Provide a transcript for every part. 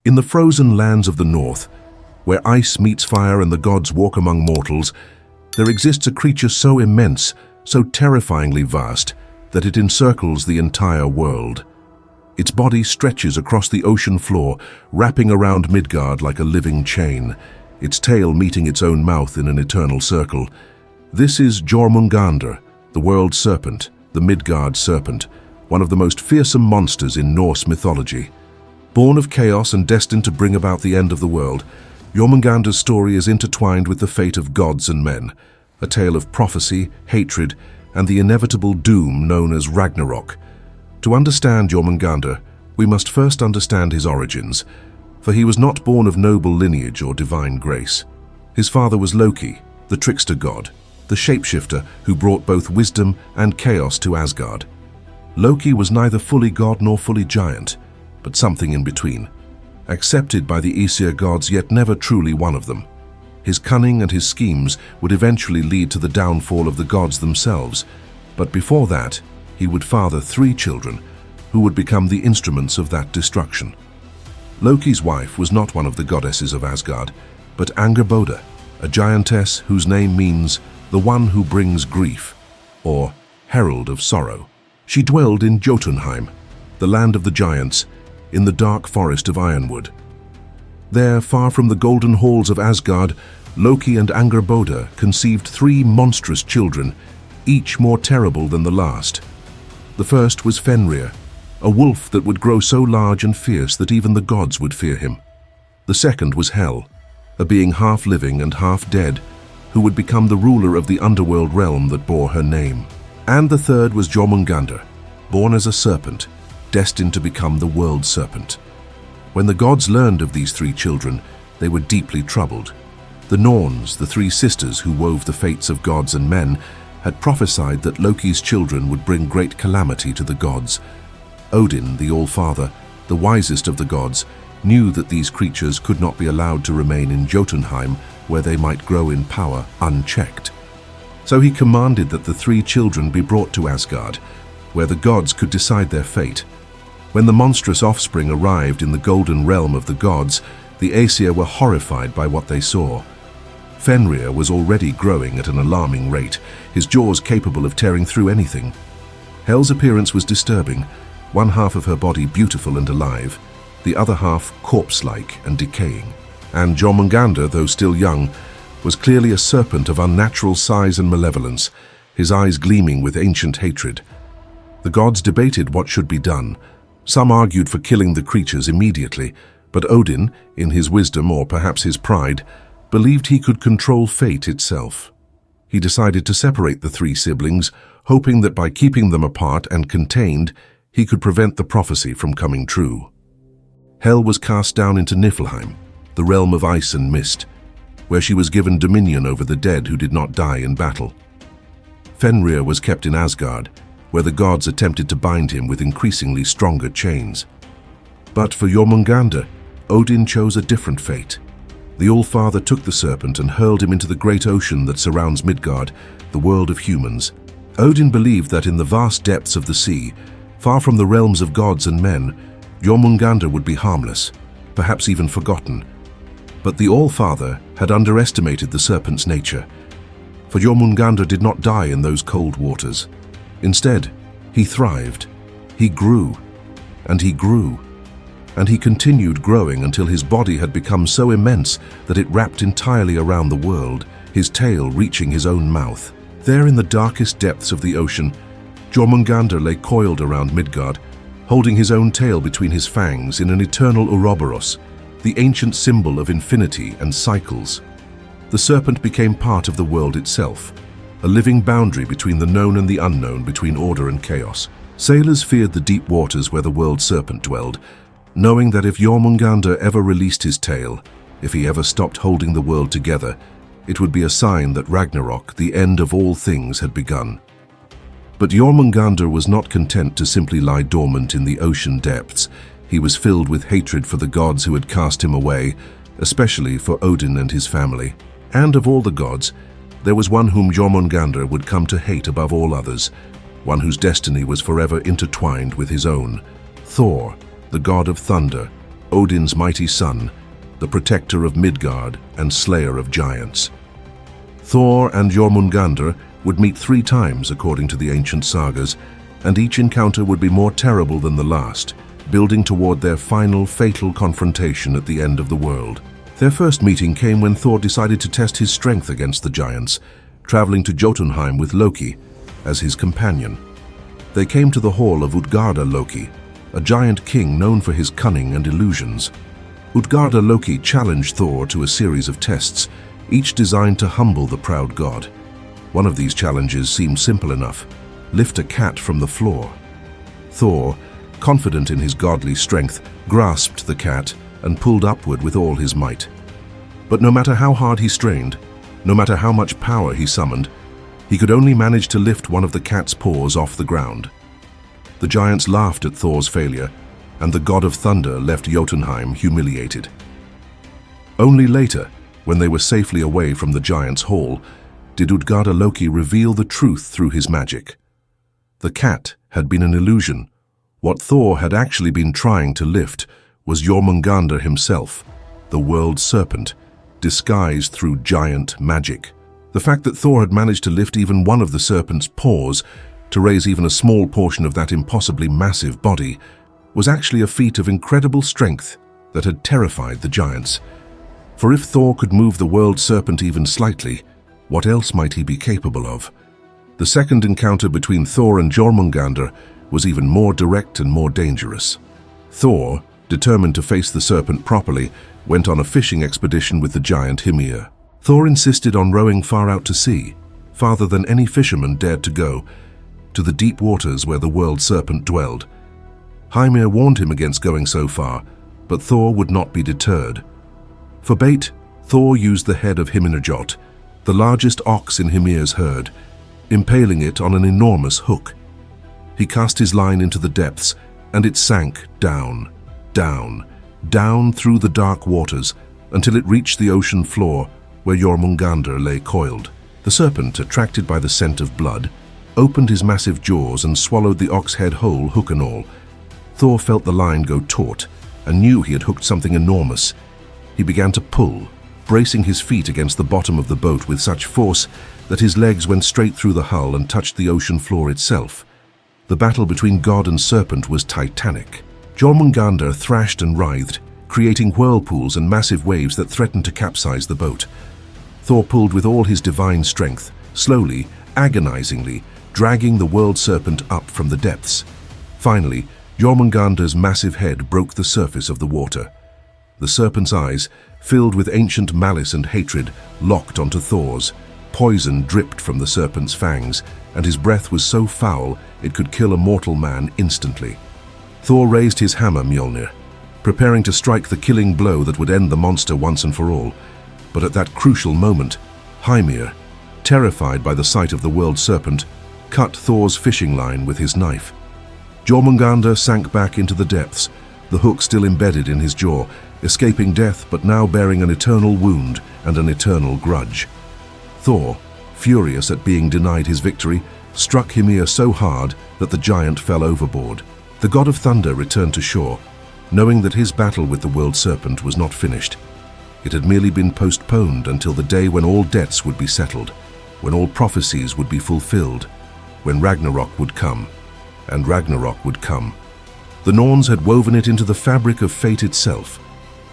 In the frozen lands of the north, where ice meets fire and the gods walk among mortals, there exists a creature so immense, so terrifyingly vast, that it encircles the entire world. Its body stretches across the ocean floor, wrapping around Midgard like a living chain, its tail meeting its own mouth in an eternal circle. This is Jormungandr, the World Serpent, the Midgard Serpent, one of the most fearsome monsters in Norse mythology. Born of chaos and destined to bring about the end of the world, Jormungandr's story is intertwined with the fate of gods and men, a tale of prophecy, hatred, and the inevitable doom known as Ragnarok. To understand Jormungandr, we must first understand his origins, for he was not born of noble lineage or divine grace. His father was Loki, the trickster god, the shapeshifter who brought both wisdom and chaos to Asgard. Loki was neither fully god nor fully giant, but something in between, accepted by the Aesir gods yet never truly one of them. His cunning and his schemes would eventually lead to the downfall of the gods themselves, but before that, he would father 3 children who would become the instruments of that destruction. Loki's wife was not one of the goddesses of Asgard, but Angrboda, a giantess whose name means the one who brings grief, or herald of sorrow. She dwelled in Jotunheim, the land of the giants, in the dark forest of Ironwood. There, far from the golden halls of Asgard, Loki and Angrboda conceived 3 monstrous children, each more terrible than the last. The first was Fenrir, a wolf that would grow so large and fierce that even the gods would fear him. The second was Hel, a being half living and half dead, who would become the ruler of the underworld realm that bore her name. And the third was Jormungandr, born as a serpent, destined to become the World Serpent. When the gods learned of these 3 children, they were deeply troubled. The Norns, the 3 sisters who wove the fates of gods and men, had prophesied that Loki's children would bring great calamity to the gods. Odin, the All-Father, the wisest of the gods, knew that these creatures could not be allowed to remain in Jotunheim, where they might grow in power unchecked. So he commanded that the 3 children be brought to Asgard, where the gods could decide their fate. When the monstrous offspring arrived in the golden realm of the gods, the Aesir were horrified by what they saw. Fenrir was already growing at an alarming rate, his jaws capable of tearing through anything. Hel's appearance was disturbing, one half of her body beautiful and alive, the other half corpse-like and decaying. And Jormungandr, though still young, was clearly a serpent of unnatural size and malevolence, his eyes gleaming with ancient hatred. The gods debated what should be done. Some argued for killing the creatures immediately, but Odin, in his wisdom or perhaps his pride, believed he could control fate itself. He decided to separate the 3 siblings, hoping that by keeping them apart and contained, he could prevent the prophecy from coming true. Hel was cast down into Niflheim, the realm of ice and mist, where she was given dominion over the dead who did not die in battle. Fenrir was kept in Asgard, where the gods attempted to bind him with increasingly stronger chains. But for Jormungandr, Odin chose a different fate. The All-Father took the serpent and hurled him into the great ocean that surrounds Midgard, the world of humans. Odin believed that in the vast depths of the sea, far from the realms of gods and men, Jormungandr would be harmless, perhaps even forgotten. But the All-Father had underestimated the serpent's nature, for Jormungandr did not die in those cold waters. Instead, he thrived, he grew, and he grew. And he continued growing until his body had become so immense that it wrapped entirely around the world, his tail reaching his own mouth. There in the darkest depths of the ocean, Jormungandr lay coiled around Midgard, holding his own tail between his fangs in an eternal Ouroboros, the ancient symbol of infinity and cycles. The serpent became part of the world itself, a living boundary between the known and the unknown, between order and chaos. Sailors feared the deep waters where the World Serpent dwelled, knowing that if Jormungandr ever released his tail, if he ever stopped holding the world together, it would be a sign that Ragnarok, the end of all things, had begun. But Jormungandr was not content to simply lie dormant in the ocean depths. He was filled with hatred for the gods who had cast him away, especially for Odin and his family. And of all the gods, there was one whom Jormungandr would come to hate above all others, one whose destiny was forever intertwined with his own: Thor, the god of thunder, Odin's mighty son, the protector of Midgard and slayer of giants. Thor and Jormungandr would meet 3 times according to the ancient sagas, and each encounter would be more terrible than the last, building toward their final fatal confrontation at the end of the world. Their first meeting came when Thor decided to test his strength against the giants, traveling to Jotunheim with Loki as his companion. They came to the hall of Utgarda Loki, a giant king known for his cunning and illusions. Utgarda Loki challenged Thor to a series of tests, each designed to humble the proud god. One of these challenges seemed simple enough: lift a cat from the floor. Thor, confident in his godly strength, grasped the cat and pulled upward with all his might. But no matter how hard he strained, no matter how much power he summoned, he could only manage to lift one of the cat's paws off the ground. The giants laughed at Thor's failure, and the god of thunder left Jotunheim humiliated. Only later, when they were safely away from the giants' hall, did Utgarda Loki reveal the truth through his magic. The cat had been an illusion. What Thor had actually been trying to lift was Jormungandr himself, the World Serpent, disguised through giant magic. The fact that Thor had managed to lift even one of the serpent's paws, to raise even a small portion of that impossibly massive body, was actually a feat of incredible strength that had terrified the giants. For if Thor could move the World Serpent even slightly, what else might he be capable of? The second encounter between Thor and Jormungandr was even more direct and more dangerous. Thor, determined to face the serpent properly, went on a fishing expedition with the giant Hymir. Thor insisted on rowing far out to sea, farther than any fisherman dared to go, to the deep waters where the World Serpent dwelled. Hymir warned him against going so far, but Thor would not be deterred. For bait, Thor used the head of Hymirjot, the largest ox in Hymir's herd, impaling it on an enormous hook. He cast his line into the depths, and it sank down, down, down through the dark waters until it reached the ocean floor where Jormungandr lay coiled. The serpent, attracted by the scent of blood, opened his massive jaws and swallowed the ox head whole, hook and all. Thor felt the line go taut and knew he had hooked something enormous. He began to pull, bracing his feet against the bottom of the boat with such force that his legs went straight through the hull and touched the ocean floor itself. The battle between god and serpent was titanic. Jormungandr thrashed and writhed, creating whirlpools and massive waves that threatened to capsize the boat. Thor pulled with all his divine strength, slowly, agonizingly, dragging the World Serpent up from the depths. Finally, Jormungandr's massive head broke the surface of the water. The serpent's eyes, filled with ancient malice and hatred, locked onto Thor's. Poison dripped from the serpent's fangs, and his breath was so foul it could kill a mortal man instantly. Thor raised his hammer, Mjolnir, preparing to strike the killing blow that would end the monster once and for all. But at that crucial moment, Hymir, terrified by the sight of the World Serpent, cut Thor's fishing line with his knife. Jormungandr sank back into the depths, the hook still embedded in his jaw, escaping death but now bearing an eternal wound and an eternal grudge. Thor, furious at being denied his victory, struck Hymir so hard that the giant fell overboard. The god of thunder returned to shore, knowing that his battle with the World Serpent was not finished. It had merely been postponed until the day when all debts would be settled, when all prophecies would be fulfilled, when Ragnarok would come. And Ragnarok would come. The Norns had woven it into the fabric of fate itself.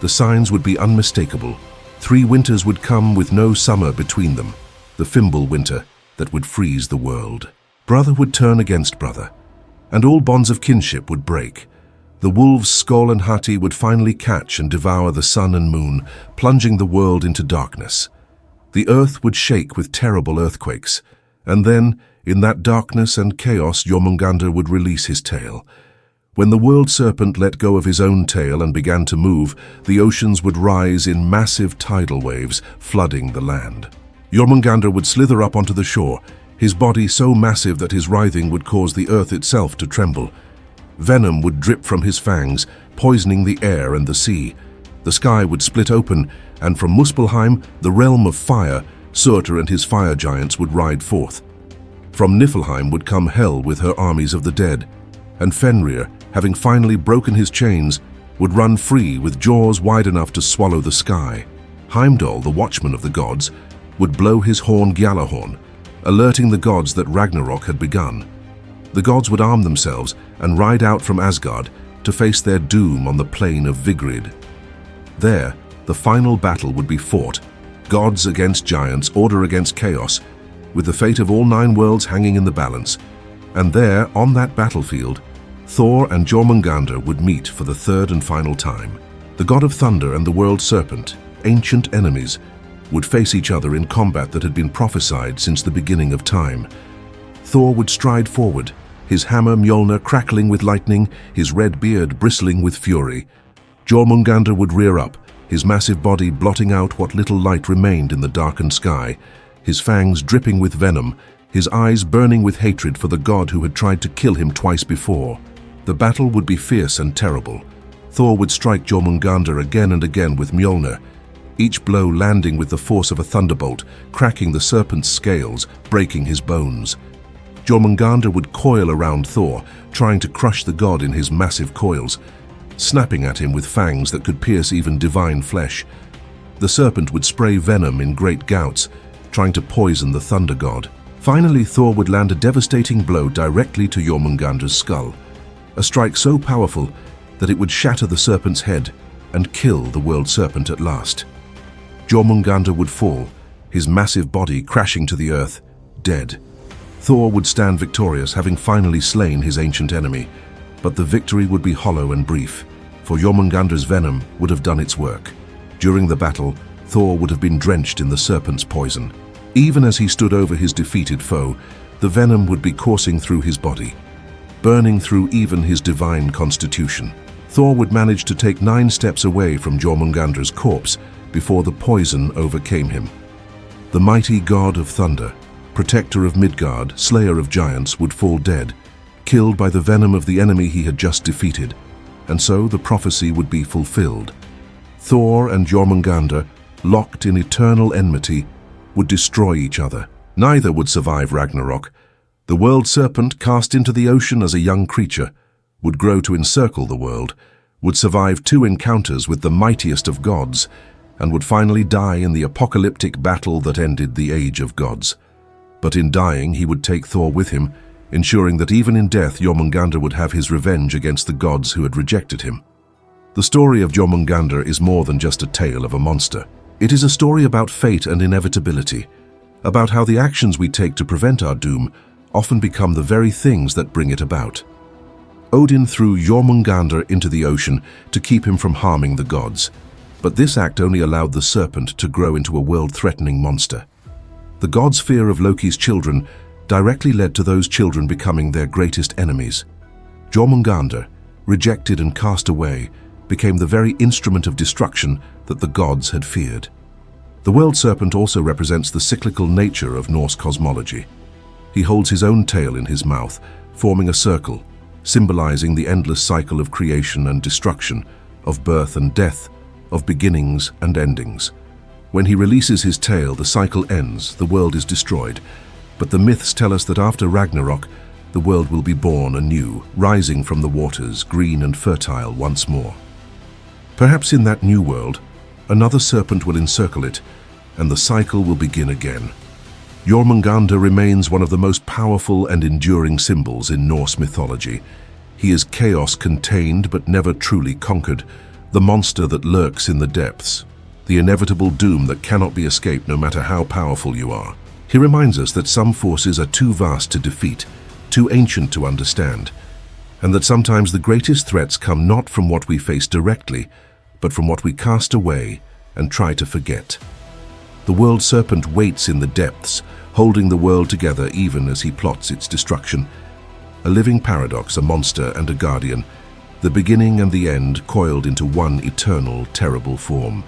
The signs would be unmistakable. 3 winters would come with no summer between them, the Fimbul winter that would freeze the world. Brother would turn against brother, and all bonds of kinship would break. The wolves Skoll and Hati would finally catch and devour the sun and moon, plunging the world into darkness. The earth would shake with terrible earthquakes, and then, in that darkness and chaos, Jormungandr would release his tail. When the World Serpent let go of his own tail and began to move, the oceans would rise in massive tidal waves, flooding the land. Jormungandr would slither up onto the shore, his body so massive that his writhing would cause the earth itself to tremble. Venom would drip from his fangs, poisoning the air and the sea. The sky would split open, and from Muspelheim, the realm of fire, Surtur and his fire giants would ride forth. From Niflheim would come Hel with her armies of the dead, and Fenrir, having finally broken his chains, would run free with jaws wide enough to swallow the sky. Heimdall, the watchman of the gods, would blow his horn Gjallarhorn, alerting the gods that Ragnarok had begun. The gods would arm themselves and ride out from Asgard to face their doom on the plain of Vigrid. There, the final battle would be fought, gods against giants, order against chaos, with the fate of all 9 worlds hanging in the balance. And there, on that battlefield, Thor and Jormungandr would meet for the 3rd and final time. The god of thunder and the World Serpent, ancient enemies, would face each other in combat that had been prophesied since the beginning of time. Thor would stride forward, his hammer Mjolnir crackling with lightning, his red beard bristling with fury. Jormungandr would rear up, his massive body blotting out what little light remained in the darkened sky, his fangs dripping with venom, his eyes burning with hatred for the god who had tried to kill him twice before. The battle would be fierce and terrible. Thor would strike Jormungandr again and again with Mjolnir, each blow landing with the force of a thunderbolt, cracking the serpent's scales, breaking his bones. Jormungandr would coil around Thor, trying to crush the god in his massive coils, snapping at him with fangs that could pierce even divine flesh. The serpent would spray venom in great gouts, trying to poison the thunder god. Finally, Thor would land a devastating blow directly to Jormungandr's skull, a strike so powerful that it would shatter the serpent's head and kill the World Serpent at last. Jormungandr would fall, his massive body crashing to the earth, dead. Thor would stand victorious, having finally slain his ancient enemy, but the victory would be hollow and brief, for Jormungandr's venom would have done its work. During the battle, Thor would have been drenched in the serpent's poison. Even as he stood over his defeated foe, the venom would be coursing through his body, burning through even his divine constitution. Thor would manage to take 9 steps away from Jormungandr's corpse before the poison overcame him. The mighty god of thunder, protector of Midgard, slayer of giants, would fall dead, killed by the venom of the enemy he had just defeated, and so the prophecy would be fulfilled. Thor and Jormungandr, locked in eternal enmity, would destroy each other. Neither would survive Ragnarok. The World Serpent, cast into the ocean as a young creature, would grow to encircle the world, would survive 2 encounters with the mightiest of gods, and would finally die in the apocalyptic battle that ended the Age of Gods. But in dying, he would take Thor with him, ensuring that even in death Jormungandr would have his revenge against the gods who had rejected him. The story of Jormungandr is more than just a tale of a monster. It is a story about fate and inevitability, about how the actions we take to prevent our doom often become the very things that bring it about. Odin threw Jormungandr into the ocean to keep him from harming the gods, but this act only allowed the serpent to grow into a world-threatening monster. The gods' fear of Loki's children directly led to those children becoming their greatest enemies. Jormungandr, rejected and cast away, became the very instrument of destruction that the gods had feared. The World Serpent also represents the cyclical nature of Norse cosmology. He holds his own tail in his mouth, forming a circle, symbolizing the endless cycle of creation and destruction, of birth and death, of beginnings and endings. When he releases his tail, the cycle ends, the world is destroyed. But the myths tell us that after Ragnarok, the world will be born anew, rising from the waters, green and fertile once more. Perhaps in that new world, another serpent will encircle it, and the cycle will begin again. Jormungandr remains one of the most powerful and enduring symbols in Norse mythology. He is chaos contained but never truly conquered, the monster that lurks in the depths, the inevitable doom that cannot be escaped no matter how powerful you are. He reminds us that some forces are too vast to defeat, too ancient to understand, and that sometimes the greatest threats come not from what we face directly, but from what we cast away and try to forget. The World Serpent waits in the depths, holding the world together even as he plots its destruction. A living paradox, a monster and a guardian, the beginning and the end coiled into one eternal, terrible form.